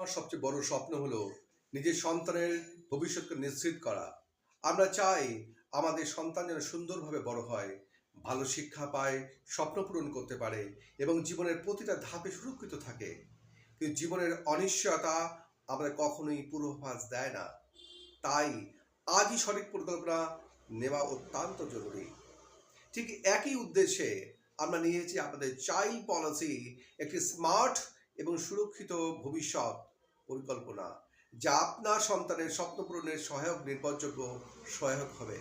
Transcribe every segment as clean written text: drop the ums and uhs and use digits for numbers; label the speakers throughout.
Speaker 1: আমার সবচেয়ে বড় স্বপ্ন হলো নিজের সন্তানের ভবিষ্যৎকে নিশ্চিত করা। আমরা চাই আমাদের সন্তান যেন সুন্দরভাবে বড় হয়, ভালো শিক্ষা পায়, স্বপ্ন পূরণ করতে পারে এবং জীবনের প্রতিটা ধাপে সুরক্ষিত থাকে। কিন্তু জীবনের অনিশ্চয়তা আমাদের কখনোই পূর্বাভাস দেয় না। তাই আজই সঠিক পরিকল্পনা নেওয়া অত্যন্ত জরুরি। ঠিক একই উদ্দেশ্যে আমরা নিয়েছি আপনাদের চাইল্ড পলিসি, একটি স্মার্ট এবং সুরক্ষিত ভবিষ্যৎ পরিকল্পনা, যা আপনার সন্তানের স্বপ্ন পূরণের নির্ভরযোগ্য সহায়ক হবে।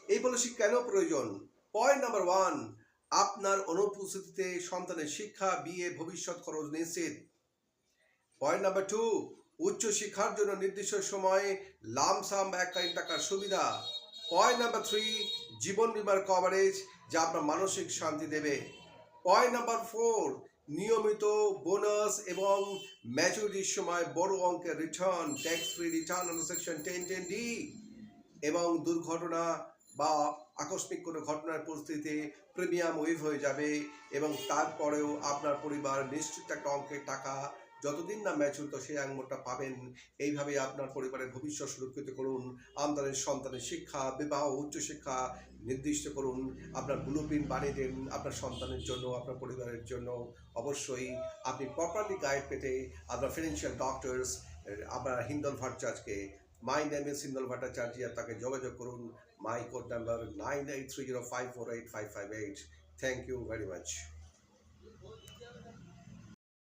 Speaker 1: এই পলিসি কেন প্রয়োজন? পয়েন্ট নাম্বার ওয়ান, আপনার অনুপস্থিতিতে সন্তানের শিক্ষা, বিয়ে, ভবিষ্যৎ খরচ নিশ্চিত। পয়েন্ট নাম্বার টু, উচ্চ শিক্ষার জন্য নির্দিষ্ট সময়ে লামসাম এককালীন টাকার সুবিধা। পয়েন্ট নাম্বার থ্রি, জীবন বীমার কভারেজ যা আপনার মানসিক শান্তি দেবে। পয়েন্ট নাম্বার ফোর, নিয়মিত বোনাস এবং ম্যাচুরিটির সময় বড় অঙ্কের return, tax free return under section 1010D। এবং দুর্ঘটনা বা আকস্মিক কোনো ঘটনার পরিস্থিতিতে প্রিমিয়াম ওয়েভ হয়ে যাবে এবং তারপরেও আপনার পরিবার নিশ্চিত একটা অঙ্কের টাকা যতদিন না ম্যাচুর তো সেই অ্যামাউন্টটা পাবেন। এইভাবে আপনার পরিবারের ভবিষ্যৎ সুরক্ষিত করুন। আপনাদের সন্তানের শিক্ষা, বিবাহ, উচ্চশিক্ষা নির্দিষ্ট করুন। আপনার ব্লুপ্রিন্ট বানিয়ে দিন আপনার সন্তানের জন্য, আপনার পরিবারের জন্য। অবশ্যই আপনি প্রপারলি গাইড পেতে আপনার ফিনান্সিয়াল ডক্টরস, আপনার হিন্দল ভট্টাচার্যকে, my name is Hindal Bhattacharya, তাকে যোগাযোগ করুন। My code number 9830548558। Thank you very much.